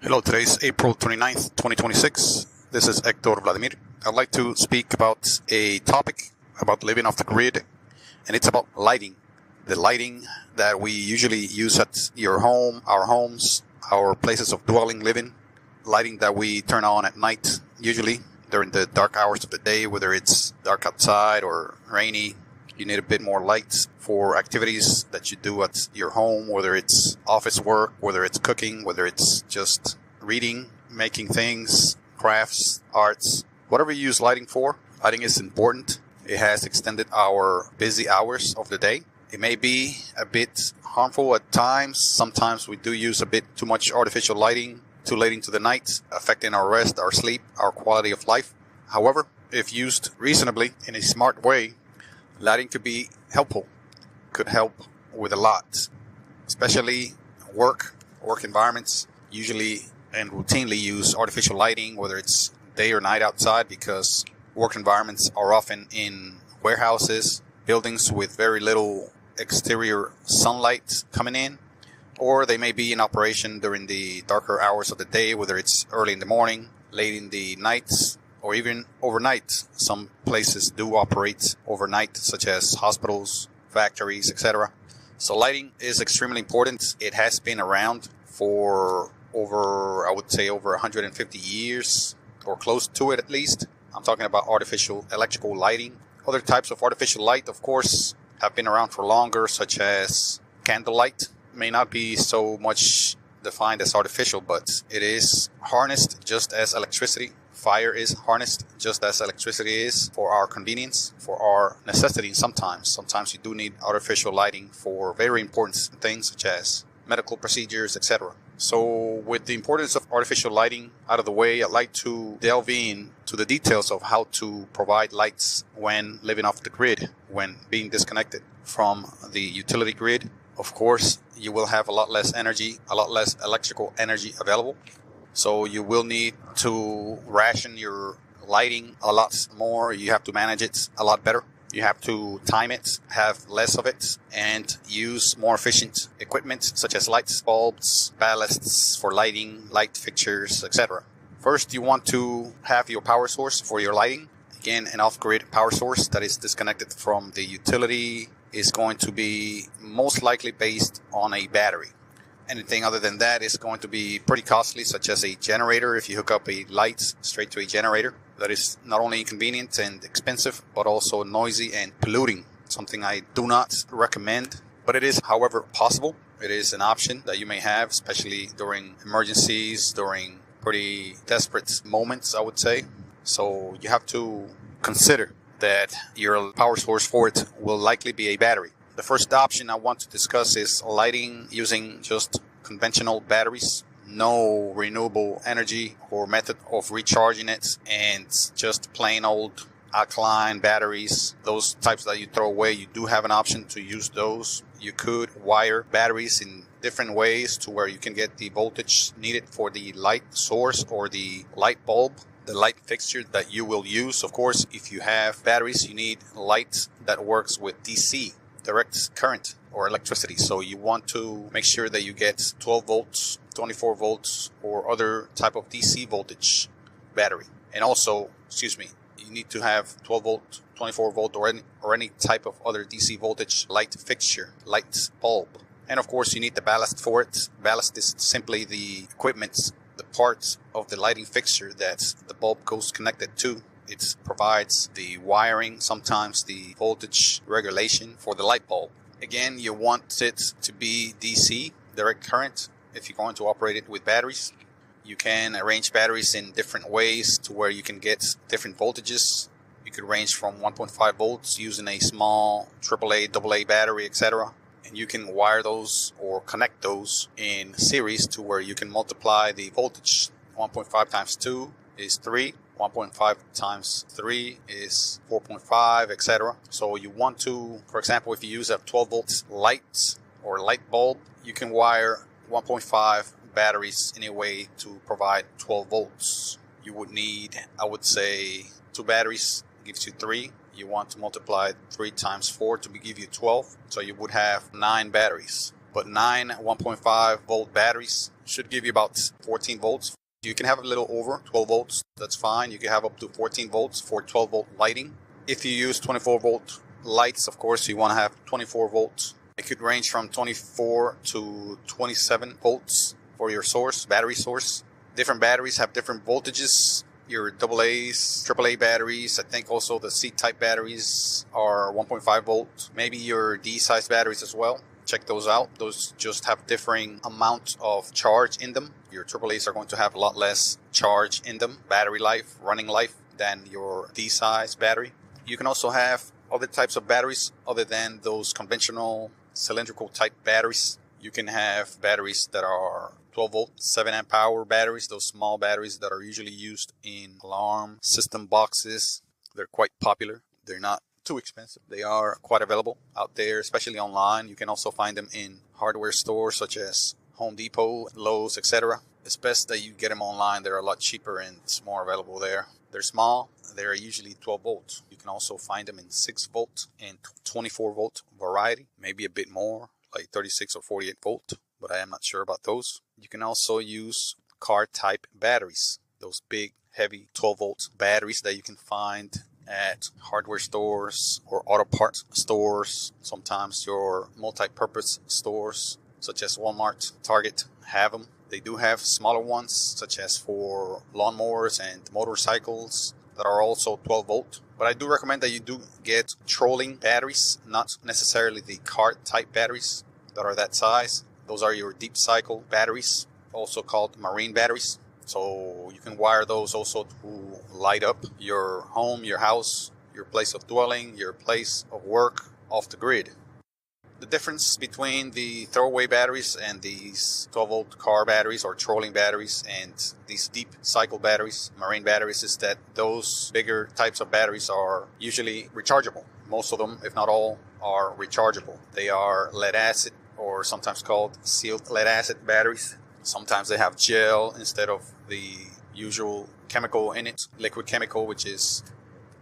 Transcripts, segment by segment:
Hello, today's April 29th, 2026. This is Hector Vladimir. I'd like to speak about a topic about living off the grid, and it's about lighting. The lighting that we usually use at your home, our homes, our places of dwelling, living. Lighting that we turn on at night, usually during the dark hours of the day, whether it's dark outside or rainy. You need a bit more light for activities that you do at your home, whether it's office work, whether it's cooking, whether it's just reading, making things, crafts, arts, whatever you use lighting for. Lighting is important. It has extended our busy hours of the day. It may be a bit harmful at times. Sometimes we do use a bit too much artificial lighting too late into the night, affecting our rest, our sleep, our quality of life. However, if used reasonably in a smart way, lighting could be helpful, could help with a lot, especially work environments usually and routinely use artificial lighting, whether it's day or night outside, because work environments are often in warehouses, buildings with very little exterior sunlight coming in, or they may be in operation during the darker hours of the day, whether it's early in the morning, late in the nights, or even overnight. Some places do operate overnight, such as hospitals, factories, etc. So lighting is extremely important. It has been around for over 150 years, or close to it at least. I'm talking about artificial electrical lighting. Other types of artificial light, of course, have been around for longer, such as candlelight. May not be so much defined as artificial, but it is harnessed just as electricity. Fire is harnessed just as electricity is, for our convenience, for our necessity sometimes. Sometimes you do need artificial lighting for very important things such as medical procedures, etc. So with the importance of artificial lighting out of the way, I'd like to delve into the details of how to provide lights when living off the grid, when being disconnected from the utility grid. Of course, you will have a lot less energy, a lot less electrical energy available. So you will need to ration your lighting a lot more. You have to manage it a lot better. You have to time it, have less of it, and use more efficient equipment such as lights, bulbs, ballasts for lighting, light fixtures, etc. First, you want to have your power source for your lighting. Again, an off-grid power source that is disconnected from the utility is going to be most likely based on a battery. Anything other than that is going to be pretty costly, such as a generator. If you hook up a light straight to a generator, that is not only inconvenient and expensive, but also noisy and polluting. Something I do not recommend, but it is, however, possible. It is an option that you may have, especially during emergencies, during pretty desperate moments, I would say. So you have to consider that your power source for it will likely be a battery. The first option I want to discuss is lighting using just conventional batteries, no renewable energy or method of recharging it, and just plain old alkaline batteries, those types that you throw away. You do have an option to use those. You could wire batteries in different ways to where you can get the voltage needed for the light source or the light bulb, the light fixture that you will use. Of course, if you have batteries, you need light that works with DC, direct current or electricity. So you want to make sure that you get 12 volts, 24 volts, or other type of DC voltage battery. And also, you need to have 12 volt, 24 volt, or any type of other DC voltage light fixture, light bulb. And of course, you need the ballast for it. Ballast is simply the equipment, the parts of the lighting fixture that the bulb goes connected to. It provides the wiring, sometimes the voltage regulation for the light bulb. Again, you want it to be DC, direct current, if you're going to operate it with batteries. You can arrange batteries in different ways to where you can get different voltages. You could range from 1.5 volts using a small AAA, AA battery, etc. And you can wire those or connect those in series to where you can multiply the voltage. 1.5 times 2 is 3. 1.5 times 3 is 4.5, etc. So you want to, for example, if you use a 12 volt light or light bulb, you can wire 1.5 batteries in a way to provide 12 volts. You would need, I would say, 2 batteries gives you 3. You want to multiply 3 times 4 to give you 12. So you would have 9 batteries. but 9 1.5 volt batteries should give you about 14 volts. You can have a little over 12 volts. That's fine. You can have up to 14 volts for 12 volt lighting. If you use 24 volt lights, of course, you want to have 24 volts. It could range from 24 to 27 volts for your source, battery source. Different batteries have different voltages. Your AA's, AAA batteries, I think also the C-type batteries are 1.5 volt. Maybe your D-size batteries as well. Check those out. Those just have differing amounts of charge in them. Your AAA's are going to have a lot less charge in them, battery life, running life, than your D-size battery. You can also have other types of batteries other than those conventional cylindrical type batteries. You can have batteries that are 12 volt, 7 amp hour batteries, those small batteries that are usually used in alarm system boxes. They're quite popular. They're not too expensive. They are quite available out there, especially online. You can also find them in hardware stores such as Home Depot, Lowe's, etc. It's best that you get them online. They're a lot cheaper and it's more available there. They're small. They're usually 12 volts. You can also find them in 6 volt and 24 volt variety, maybe a bit more, like 36 or 48 volt, but I am not sure about those. You can also use car type batteries, those big, heavy 12 volt batteries that you can find at hardware stores or auto parts stores. Sometimes your multi-purpose stores such as Walmart, Target have them. They do have smaller ones such as for lawnmowers and motorcycles that are also 12 volt. But I do recommend that you do get trolling batteries, not necessarily the cart type batteries that are that size. Those are your deep cycle batteries, also called marine batteries. So you can wire those also to light up your home, your house, your place of dwelling, your place of work off the grid. The difference between the throwaway batteries and these 12 volt car batteries or trolling batteries and these deep cycle batteries, marine batteries, is that those bigger types of batteries are usually rechargeable. Most of them, if not all, are rechargeable. They are lead acid or sometimes called sealed lead acid batteries. Sometimes they have gel instead of the usual chemical in it, liquid chemical, which is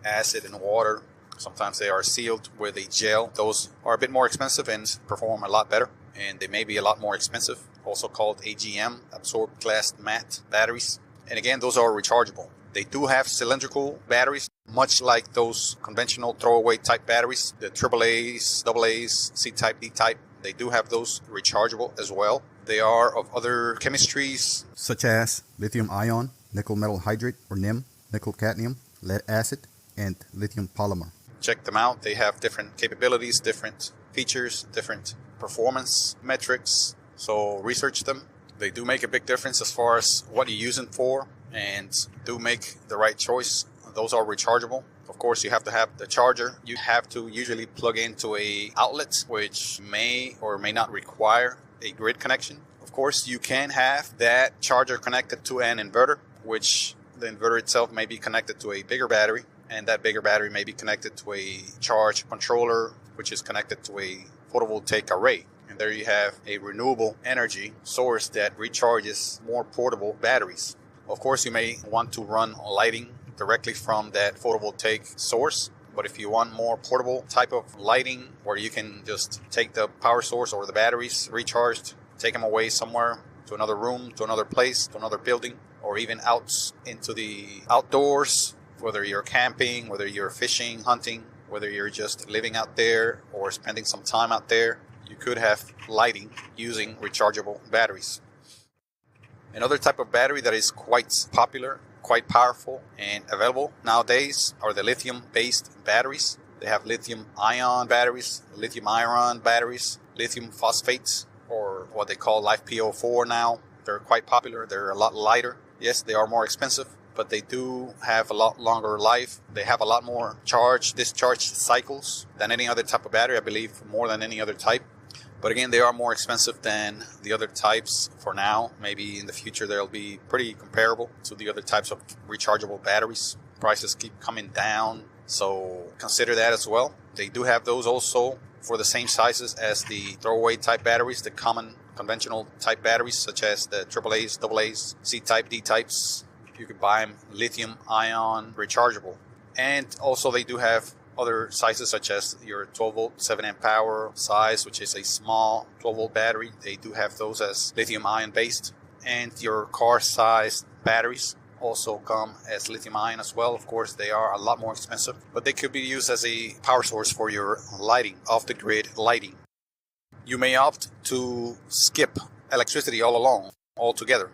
acid and water. Sometimes they are sealed with a gel. Those are a bit more expensive and perform a lot better, and they may be a lot more expensive, also called AGM, absorbed glass matte batteries. And again, those are rechargeable. They do have cylindrical batteries, much like those conventional throwaway type batteries, the AA's, AA's, C-type, D-type. They do have those rechargeable as well. They are of other chemistries, such as lithium ion, nickel metal hydrate or NIM, nickel cadmium, lead acid, and lithium polymer. Check them out. They have different capabilities, different features, different performance metrics. So research them. They do make a big difference as far as what you use them for, and do make the right choice. Those are rechargeable. Of course, you have to have the charger. You have to usually plug into a outlet, which may or may not require a grid connection. Of course, you can have that charger connected to an inverter, which the inverter itself may be connected to a bigger battery, and that bigger battery may be connected to a charge controller, which is connected to a photovoltaic array. And there you have a renewable energy source that recharges more portable batteries. Of course, you may want to run lighting directly from that photovoltaic source, but if you want more portable type of lighting where you can just take the power source or the batteries recharged, take them away somewhere to another room, to another place, to another building, or even out into the outdoors, whether you're camping, whether you're fishing, hunting, whether you're just living out there or spending some time out there, you could have lighting using rechargeable batteries. Another type of battery that is quite popular, quite powerful, and available nowadays are the lithium-based batteries. They have lithium-ion batteries, lithium-ion batteries, lithium phosphates, or what they call LiFePO4 now. They're quite popular. They're a lot lighter. Yes, they are more expensive, but they do have a lot longer life. They have a lot more discharge cycles than any other type of battery, I believe more than any other type. But again, they are more expensive than the other types for now. Maybe in the future they'll be pretty comparable to the other types of rechargeable batteries. Prices keep coming down, so consider that as well. They do have those also for the same sizes as the throwaway type batteries, the common conventional type batteries, such as the AA's, AA's, C-type, D-types. You could buy them lithium ion rechargeable. And also they do have other sizes such as your 12 volt 7 amp power size, which is a small 12 volt battery. They do have those as lithium ion based. And your car size batteries also come as lithium ion as well. Of course, they are a lot more expensive, but they could be used as a power source for your lighting, off the grid lighting. You may opt to skip electricity all along, altogether,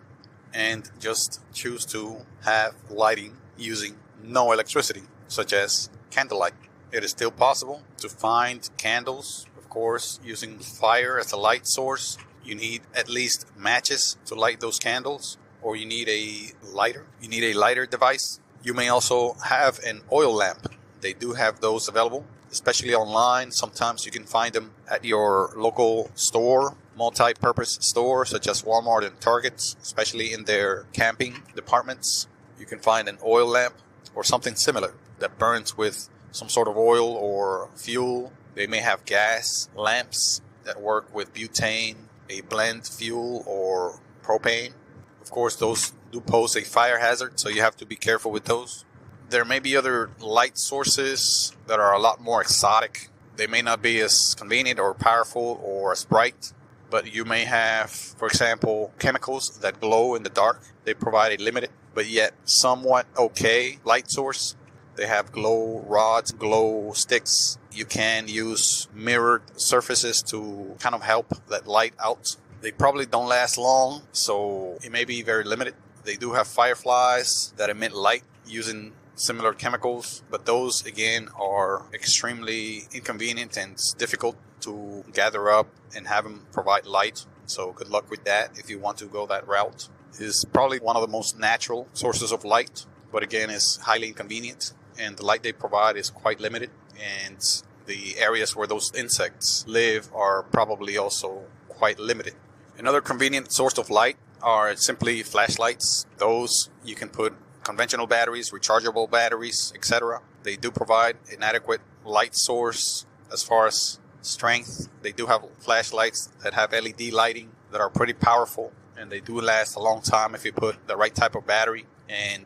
and just choose to have lighting using no electricity, such as candlelight. It is still possible to find candles, of course, using fire as a light source. You need at least matches to light those candles, or you need a lighter. You need a lighter device. You may also have an oil lamp. They do have those available, especially online. Sometimes you can find them at your local store, multi-purpose store, such as Walmart and Target, especially in their camping departments. You can find an oil lamp or something similar that burns with some sort of oil or fuel. They may have gas lamps that work with butane, a blend fuel, or propane. Of course, those do pose a fire hazard, so you have to be careful with those. There may be other light sources that are a lot more exotic. They may not be as convenient or powerful or as bright, but you may have, for example, chemicals that glow in the dark. They provide a limited but yet somewhat okay light source. They have glow rods, glow sticks. You can use mirrored surfaces to kind of help that light out. They probably don't last long, so it may be very limited. They do have fireflies that emit light using similar chemicals, but those again are extremely inconvenient and it's difficult to gather up and have them provide light. So good luck with that if you want to go that route. It is probably one of the most natural sources of light, but again is highly inconvenient, and the light they provide is quite limited, and the areas where those insects live are probably also quite limited. Another convenient source of light are simply flashlights. Those you can put conventional batteries, rechargeable batteries, etc. They do provide an adequate light source as far as strength. They do have flashlights that have LED lighting that are pretty powerful, and they do last a long time if you put the right type of battery, and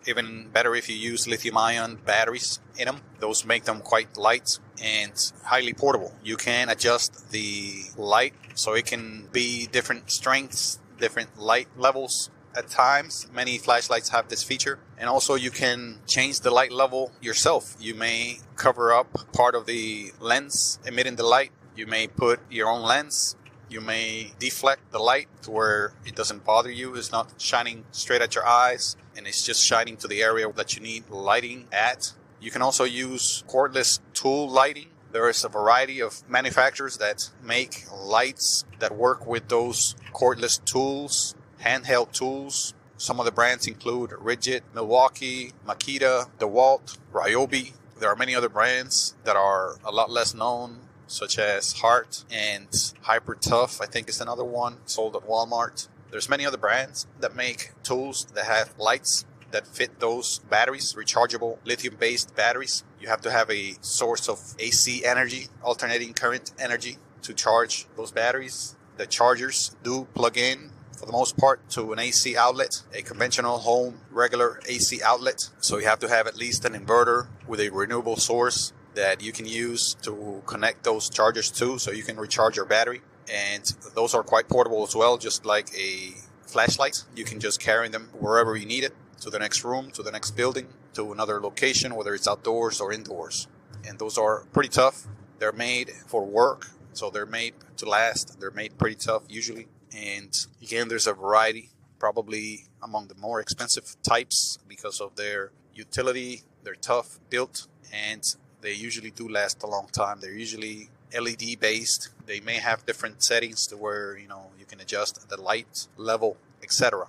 even better if you use lithium-ion batteries in them. Those make them quite light and highly portable. You can adjust the light so it can be different strengths, different light levels at times. Many flashlights have this feature. And also you can change the light level yourself. You may cover up part of the lens emitting the light. You may put your own lens. You may deflect the light to where it doesn't bother you. It's not shining straight at your eyes, and it's just shining to the area that you need lighting at. You can also use cordless tool lighting. There is a variety of manufacturers that make lights that work with those cordless tools, handheld tools. Some of the brands include Rigid, Milwaukee, Makita, DeWalt, Ryobi. There are many other brands that are a lot less known, such as Hart and Hyper Tough, I think is another one, sold at Walmart. There's many other brands that make tools that have lights that fit those batteries, rechargeable lithium-based batteries. You have to have a source of AC energy, alternating current energy, to charge those batteries. The chargers do plug in, for the most part, to an AC outlet, a conventional home regular AC outlet. So you have to have at least an inverter with a renewable source that you can use to connect those chargers to, so you can recharge your battery. And those are quite portable as well, just like a flashlight. You can just carry them wherever you need it, to the next room, to the next building, to another location, whether it's outdoors or indoors. And those are pretty tough. They're made for work, so they're made to last. They're made pretty tough usually. And again, there's a variety, probably among the more expensive types because of their utility. They're tough built, and they usually do last a long time. They're usually LED based. They may have different settings to where, you can adjust the light level, etc.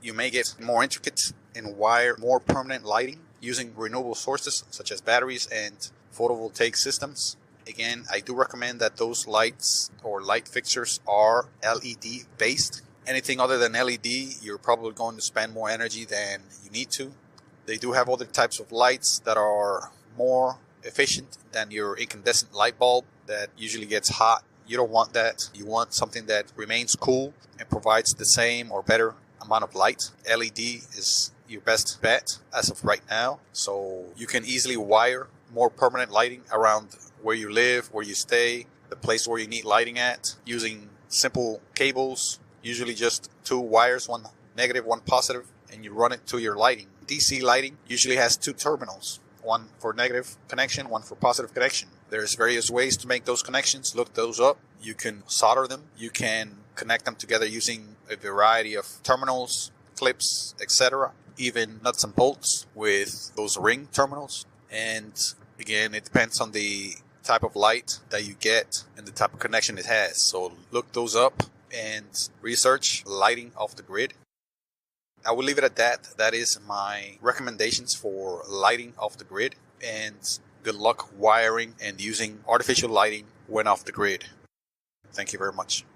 You may get more intricate and wire more permanent lighting using renewable sources such as batteries and photovoltaic systems. Again, I do recommend that those lights or light fixtures are LED based. Anything other than LED, you're probably going to spend more energy than you need to. They do have other types of lights that are more efficient than your incandescent light bulb that usually gets hot. You don't want that. You want something that remains cool and provides the same or better amount of light. LED is your best bet as of right now. So you can easily wire more permanent lighting around where you live, where you stay, the place where you need lighting at, using simple cables, usually just 2 wires, one negative, one positive, and you run it to your lighting. DC lighting usually has 2 terminals, one for negative connection, one for positive connection. There's various ways to make those connections. Look those up. You can solder them. You can connect them together using a variety of terminals, clips, etc. Even nuts and bolts with those ring terminals. And again, it depends on the type of light that you get and the type of connection it has. So look those up and research lighting off the grid. I will leave it at that. That is my recommendations for lighting off the grid. And good luck wiring and using artificial lighting when off the grid. Thank you very much.